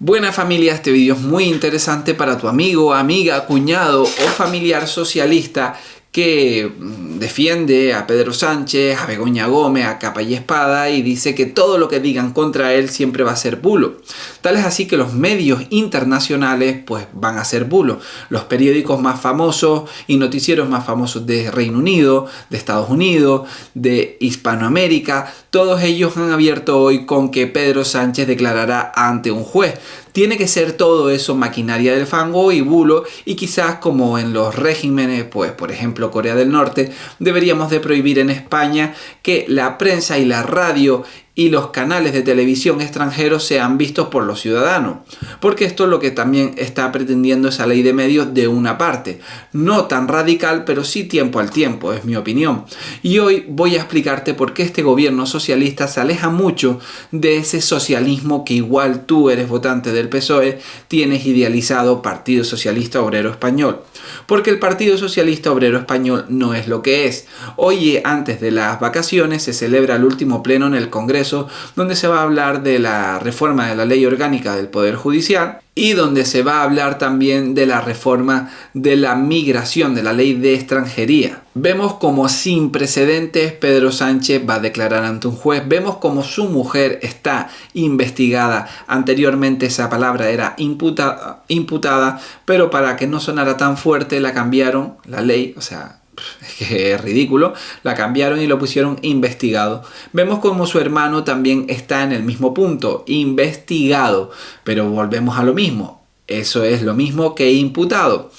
Buena familia, este vídeo es muy interesante para tu amigo, amiga, cuñado o familiar socialista que defiende a Pedro Sánchez, a Begoña Gómez, a capa y espada y dice que todo lo que digan contra él siempre va a ser bulo. Tal es así que los medios internacionales pues van a ser bulo. Los periódicos más famosos y noticieros más famosos de Reino Unido, de Estados Unidos, de Hispanoamérica, todos ellos han abierto hoy con que Pedro Sánchez declarará ante un juez. Tiene que ser todo eso maquinaria del fango y bulo, y quizás como en los regímenes, pues por ejemplo Corea del Norte, deberíamos de prohibir en España que la prensa y la radio y los canales de televisión extranjeros sean vistos por los ciudadanos. Porque esto es lo que también está pretendiendo esa ley de medios de una parte. No tan radical, pero sí tiempo al tiempo, es mi opinión. Y hoy voy a explicarte por qué este gobierno socialista se aleja mucho de ese socialismo que igual tú eres votante del PSOE, tienes idealizado Partido Socialista Obrero Español. Porque el Partido Socialista Obrero Español no es lo que es. Hoy, antes de las vacaciones, se celebra el último pleno en el Congreso, donde se va a hablar de la reforma de la Ley Orgánica del Poder Judicial y donde se va a hablar también de la reforma de la migración, de la Ley de Extranjería. Vemos como sin precedentes Pedro Sánchez va a declarar ante un juez. Vemos como su mujer está investigada. Anteriormente esa palabra era imputada, pero para que no sonara tan fuerte la cambiaron, la ley, o sea, es que es ridículo, la cambiaron y lo pusieron investigado. Vemos como su hermano también está en el mismo punto, investigado, pero volvemos a lo mismo. Eso es lo mismo que imputado.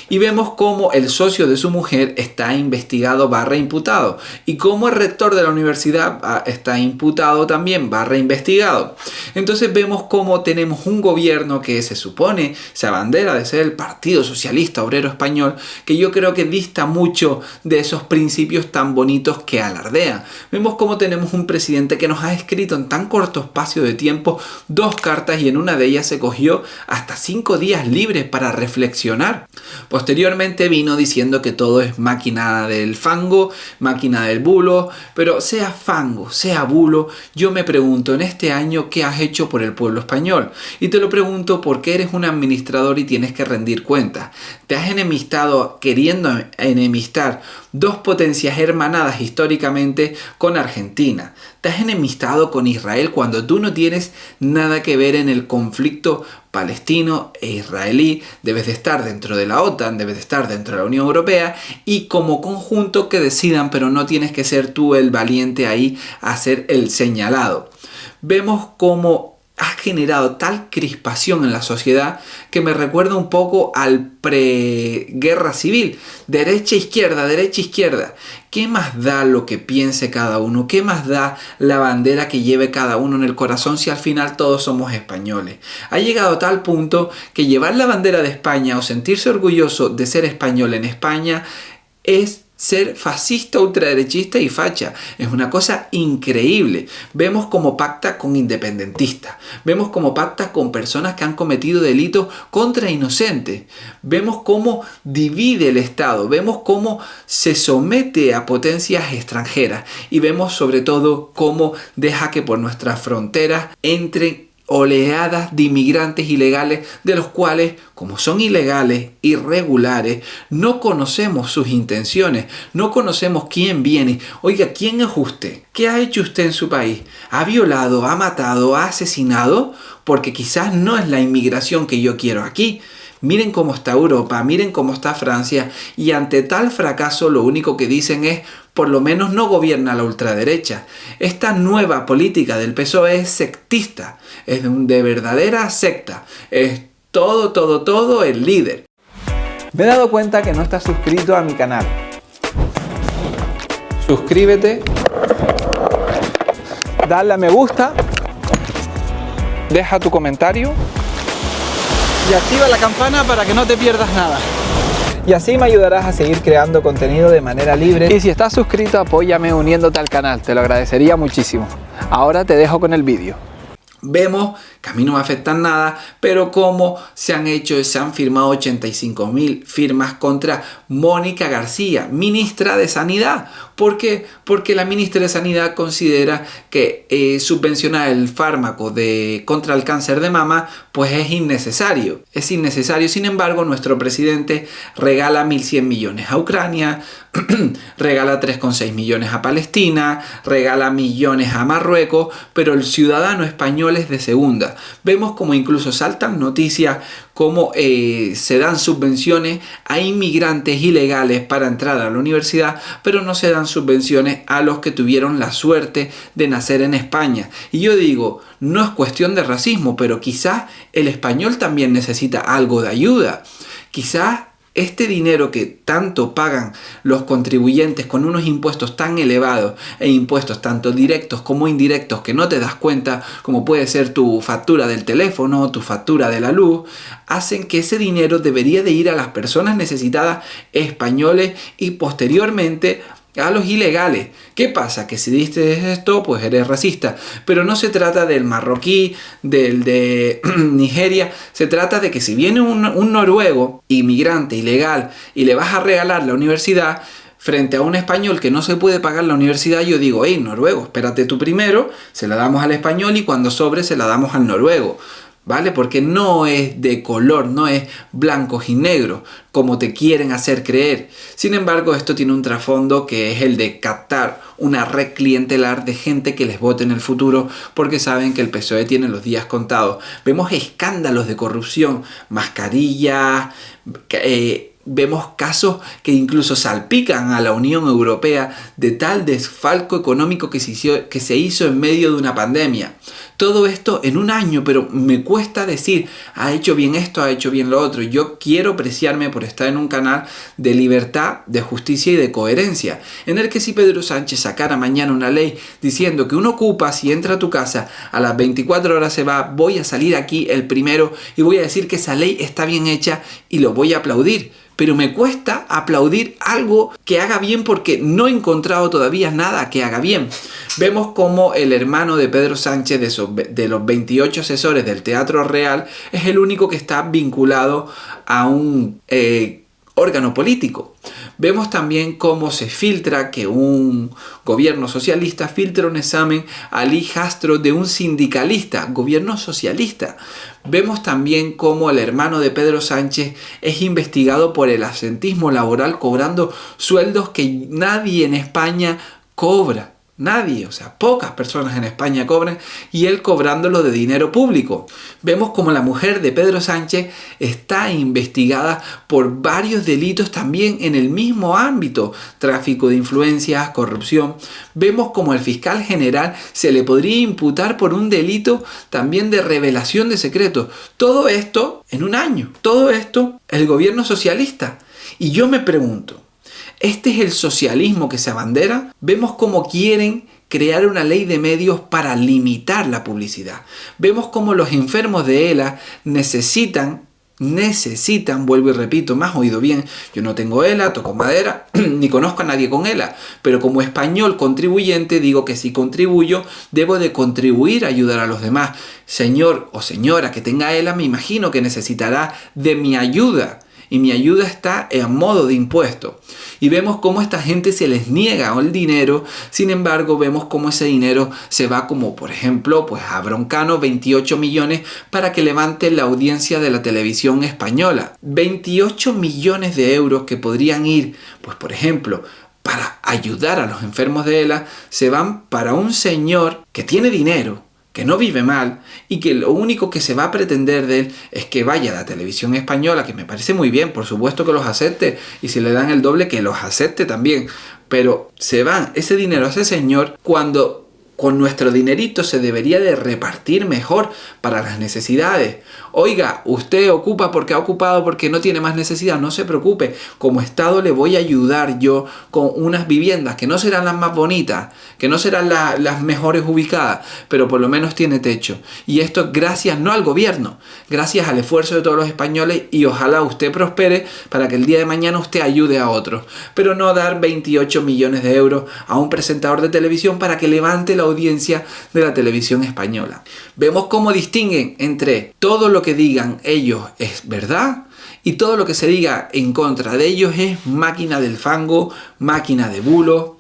Y vemos cómo el socio de su mujer está investigado / imputado. Y cómo el rector de la universidad está imputado también / investigado. Entonces vemos cómo tenemos un gobierno que se supone, se abandera de ser el Partido Socialista Obrero Español, que yo creo que dista mucho de esos principios tan bonitos que alardea. Vemos cómo tenemos un presidente que nos ha escrito en tan corto espacio de tiempo 2 cartas y en una de ellas se cogió hasta 5 días libres para reflexionar. Posteriormente vino diciendo que todo es máquina del fango, máquina del bulo, pero sea fango, sea bulo, yo me pregunto en este año qué has hecho por el pueblo español. Y te lo pregunto porque eres un administrador y tienes que rendir cuentas. Te has enemistado, queriendo enemistar 2 potencias hermanadas históricamente con Argentina. Te has enemistado con Israel cuando tú no tienes nada que ver en el conflicto palestino e israelí. Debes de estar dentro de la OTAN, debes de estar dentro de la Unión Europea y como conjunto que decidan, pero no tienes que ser tú el valiente ahí a ser el señalado. Vemos cómo ha generado tal crispación en la sociedad que me recuerda un poco al preguerra civil. Derecha, izquierda. ¿Qué más da lo que piense cada uno? ¿Qué más da la bandera que lleve cada uno en el corazón si al final todos somos españoles? Ha llegado a tal punto que llevar la bandera de España o sentirse orgulloso de ser español en España es ser fascista, ultraderechista y facha. Es una cosa increíble. Vemos cómo pacta con independentistas. Vemos cómo pacta con personas que han cometido delitos contra inocentes. Vemos cómo divide el Estado. Vemos cómo se somete a potencias extranjeras. Y vemos sobre todo cómo deja que por nuestras fronteras entren oleadas de inmigrantes ilegales, de los cuales, como son ilegales, irregulares, no conocemos sus intenciones, no conocemos quién viene. Oiga, ¿quién es usted? ¿Qué ha hecho usted en su país? ¿Ha violado, ha matado, ha asesinado? Porque quizás no es la inmigración que yo quiero aquí. Miren cómo está Europa, miren cómo está Francia, y ante tal fracaso lo único que dicen es: por lo menos no gobierna la ultraderecha. Esta nueva política del PSOE es sectista, es de verdadera secta, es todo el líder. Me he dado cuenta que no estás suscrito a mi canal. Suscríbete, dale a me gusta, deja tu comentario y activa la campana para que no te pierdas nada. Y así me ayudarás a seguir creando contenido de manera libre. Y si estás suscrito, apóyame uniéndote al canal, te lo agradecería muchísimo. Ahora te dejo con el vídeo. Vemos que a mí no me afectan nada, pero como se han firmado 85.000 firmas contra Mónica García, ministra de Sanidad. ¿Por qué? Porque la ministra de Sanidad considera que subvencionar el fármaco contra el cáncer de mama pues es innecesario. Es innecesario. Sin embargo, nuestro presidente regala 1.100 millones a Ucrania, regala 3,6 millones a Palestina, regala millones a Marruecos, pero el ciudadano español es de segunda. Vemos como incluso saltan noticias como se dan subvenciones a inmigrantes ilegales para entrar a la universidad, pero no se dan subvenciones a los que tuvieron la suerte de nacer en España. Y yo digo, no es cuestión de racismo, pero quizás el español también necesita algo de ayuda. Quizás este dinero que tanto pagan los contribuyentes con unos impuestos tan elevados e impuestos tanto directos como indirectos que no te das cuenta, como puede ser tu factura del teléfono, tu factura de la luz, hacen que ese dinero debería de ir a las personas necesitadas españoles y posteriormente a los ilegales. ¿Qué pasa? Que si dices esto, pues eres racista. Pero no se trata del marroquí, del de Nigeria. Se trata de que si viene un noruego, inmigrante, ilegal, y le vas a regalar la universidad, frente a un español que no se puede pagar la universidad, yo digo, hey, noruego, espérate tú primero, se la damos al español y cuando sobre se la damos al noruego. ¿Vale? Porque no es de color, no es blancos y negros, como te quieren hacer creer. Sin embargo, esto tiene un trasfondo que es el de captar una red clientelar de gente que les vote en el futuro, porque saben que el PSOE tiene los días contados. Vemos escándalos de corrupción, mascarillas, vemos casos que incluso salpican a la Unión Europea de tal desfalco económico que se hizo en medio de una pandemia. Todo esto en un año, pero me cuesta decir, ha hecho bien esto, ha hecho bien lo otro. Yo quiero preciarme por estar en un canal de libertad, de justicia y de coherencia, en el que si Pedro Sánchez sacara mañana una ley diciendo que uno ocupa, si entra a tu casa, a las 24 horas se va, voy a salir aquí el primero y voy a decir que esa ley está bien hecha y lo voy a aplaudir. Pero me cuesta aplaudir algo que haga bien porque no he encontrado todavía nada que haga bien. Vemos como el hermano de Pedro Sánchez, de los 28 asesores del Teatro Real, es el único que está vinculado a un órgano político. Vemos también cómo se filtra que un gobierno socialista filtra un examen al hijastro de un sindicalista, gobierno socialista. Vemos también cómo el hermano de Pedro Sánchez es investigado por el absentismo laboral cobrando sueldos que nadie en España cobra. Nadie, o sea, pocas personas en España cobran y él cobrándolo de dinero público. Vemos como la mujer de Pedro Sánchez está investigada por varios delitos también en el mismo ámbito, tráfico de influencias, corrupción. Vemos como el fiscal general se le podría imputar por un delito también de revelación de secretos. Todo esto en un año, todo esto el gobierno socialista. Y yo me pregunto, ¿este es el socialismo que se abandera? Vemos cómo quieren crear una ley de medios para limitar la publicidad. Vemos cómo los enfermos de ELA necesitan, vuelvo y repito, me has oído bien, yo no tengo ELA, toco madera, ni conozco a nadie con ELA, pero como español contribuyente digo que si contribuyo, debo de contribuir a ayudar a los demás. Señor o señora que tenga ELA, me imagino que necesitará de mi ayuda. Y mi ayuda está en modo de impuesto. Y vemos cómo a esta gente se les niega el dinero. Sin embargo, vemos cómo ese dinero se va como, por ejemplo, pues a Broncano 28 millones para que levante la audiencia de la televisión española. 28 millones de euros que podrían ir, pues por ejemplo, para ayudar a los enfermos de ELA, se van para un señor que tiene dinero, que no vive mal y que lo único que se va a pretender de él es que vaya a la televisión española, que me parece muy bien, por supuesto que los acepte, y si le dan el doble que los acepte también, pero se van ese dinero a ese señor cuando con nuestro dinerito se debería de repartir mejor para las necesidades. Oiga, usted ocupa porque ha ocupado porque no tiene más necesidad, no se preocupe. Como Estado le voy a ayudar yo con unas viviendas que no serán las más bonitas, que no serán las mejores ubicadas, pero por lo menos tiene techo. Y esto gracias no al gobierno, gracias al esfuerzo de todos los españoles y ojalá usted prospere para que el día de mañana usted ayude a otros. Pero no dar 28 millones de euros a un presentador de televisión para que levante la audiencia de la televisión española. Vemos cómo distinguen entre todo lo que digan ellos es verdad y todo lo que se diga en contra de ellos es máquina del fango, máquina de bulo.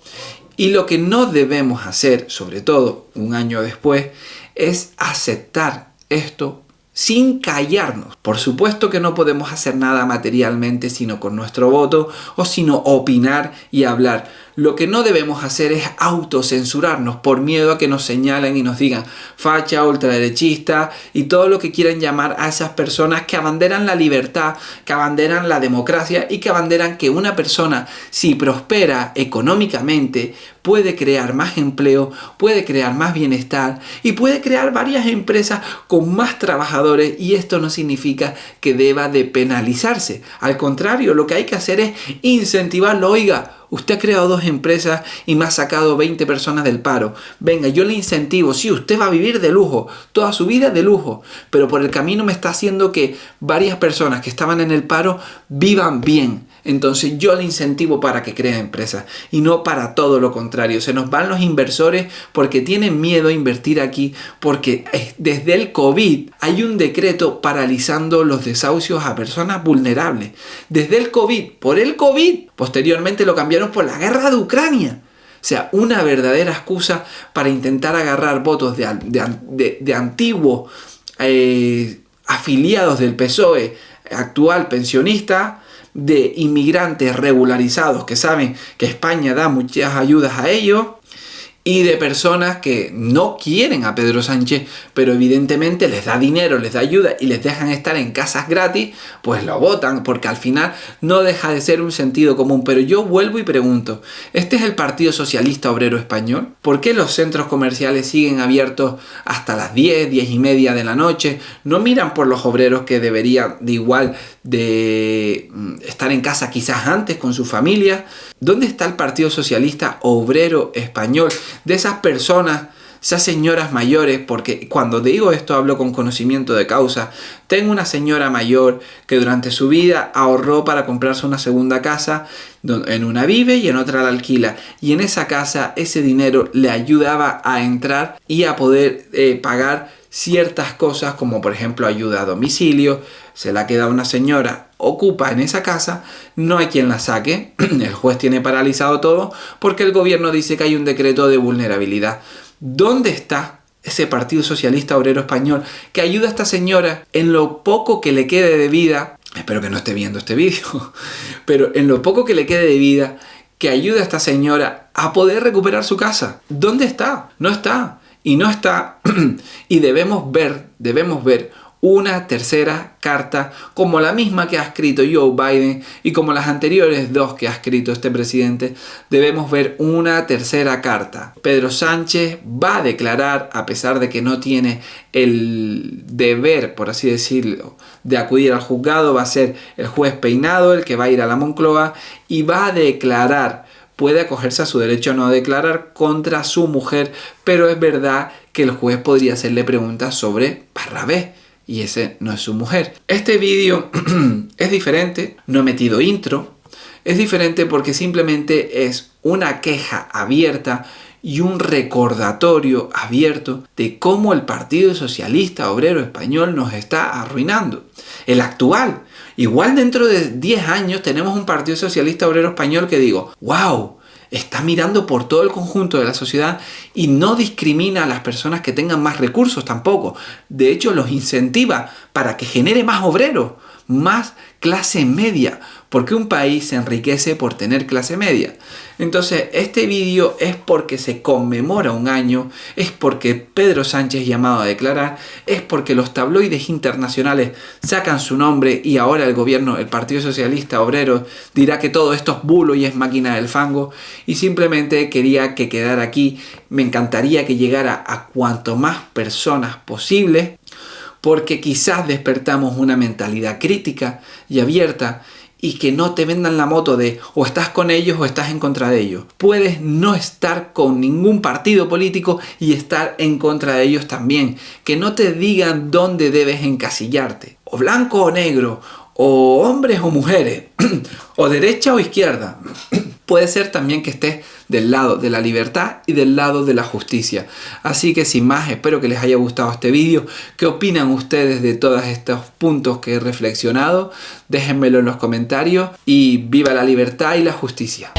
Y lo que no debemos hacer, sobre todo un año después, es aceptar esto sin callarnos. Por supuesto que no podemos hacer nada materialmente sino con nuestro voto o sino opinar y hablar. Lo que no debemos hacer es autocensurarnos por miedo a que nos señalen y nos digan facha, ultraderechista y todo lo que quieran llamar a esas personas que abanderan la libertad, que abanderan la democracia y que abanderan que una persona, si prospera económicamente, puede crear más empleo, puede crear más bienestar y puede crear varias empresas con más trabajadores, y esto no significa que deba de penalizarse. Al contrario, lo que hay que hacer es incentivarlo. Oiga, usted ha creado 2 empresas y me ha sacado 20 personas del paro. Venga, yo le incentivo. Sí, usted va a vivir de lujo, toda su vida de lujo, pero por el camino me está haciendo que varias personas que estaban en el paro vivan bien. Entonces yo le incentivo para que cree empresas y no para todo lo contrario. Se nos van los inversores porque tienen miedo a invertir aquí, porque desde el COVID hay un decreto paralizando los desahucios a personas vulnerables. Desde el COVID, por el COVID, posteriormente lo cambiaron por la guerra de Ucrania. O sea, una verdadera excusa para intentar agarrar votos de antiguos afiliados del PSOE, actual pensionista, de inmigrantes regularizados que saben que España da muchas ayudas a ellos, y de personas que no quieren a Pedro Sánchez, pero evidentemente les da dinero, les da ayuda y les dejan estar en casas gratis, pues lo votan, porque al final no deja de ser un sentido común. Pero yo vuelvo y pregunto, ¿este es el Partido Socialista Obrero Español? ¿Por qué los centros comerciales siguen abiertos hasta las 10, 10 y media de la noche? ¿No miran por los obreros que deberían de igual de estar en casa quizás antes con su familia? ¿Dónde está el Partido Socialista Obrero Español? De esas personas, esas señoras mayores, porque cuando digo esto hablo con conocimiento de causa. Tengo una señora mayor que durante su vida ahorró para comprarse una segunda casa, en una vive y en otra la alquila, y en esa casa ese dinero le ayudaba a entrar y a poder pagar ciertas cosas, como por ejemplo ayuda a domicilio. Se la queda una señora, ocupa en esa casa, no hay quien la saque, el juez tiene paralizado todo porque el gobierno dice que hay un decreto de vulnerabilidad. ¿Dónde está ese Partido Socialista Obrero Español que ayuda a esta señora en lo poco que le quede de vida? Espero que no esté viendo este vídeo, pero en lo poco que le quede de vida, que ayuda a esta señora a poder recuperar su casa. ¿Dónde está? No está. Y no está. Y debemos ver una tercera carta como la misma que ha escrito Joe Biden y como las anteriores 2 que ha escrito este presidente. Debemos ver una tercera carta. Pedro Sánchez va a declarar, a pesar de que no tiene el deber, por así decirlo, de acudir al juzgado. Va a ser el juez Peinado el que va a ir a la Moncloa y va a declarar. Puede acogerse a su derecho a no declarar contra su mujer, pero es verdad que el juez podría hacerle preguntas sobre Parrabés, y ese no es su mujer. Este vídeo es diferente, no he metido intro, es diferente porque simplemente es una queja abierta y un recordatorio abierto de cómo el Partido Socialista Obrero Español nos está arruinando. El actual. Igual dentro de 10 años tenemos un Partido Socialista Obrero Español que digo, ¡wow! Está mirando por todo el conjunto de la sociedad y no discrimina a las personas que tengan más recursos tampoco. De hecho, los incentiva para que genere más obreros, más clase media, porque un país se enriquece por tener clase media. Entonces, este vídeo es porque se conmemora un año, es porque Pedro Sánchez es llamado a declarar, es porque los tabloides internacionales sacan su nombre y ahora el gobierno, el Partido Socialista Obrero, dirá que todo esto es bulo y es máquina del fango. Y simplemente quería que quedara aquí. Me encantaría que llegara a cuanto más personas posible, porque quizás despertamos una mentalidad crítica y abierta, y que no te vendan la moto de o estás con ellos o estás en contra de ellos. Puedes no estar con ningún partido político y estar en contra de ellos también. Que no te digan dónde debes encasillarte. O blanco o negro, o hombres o mujeres, o derecha o izquierda. Puede ser también que estés del lado de la libertad y del lado de la justicia. Así que sin más, espero que les haya gustado este vídeo. ¿Qué opinan ustedes de todos estos puntos que he reflexionado? Déjenmelo en los comentarios y viva la libertad y la justicia.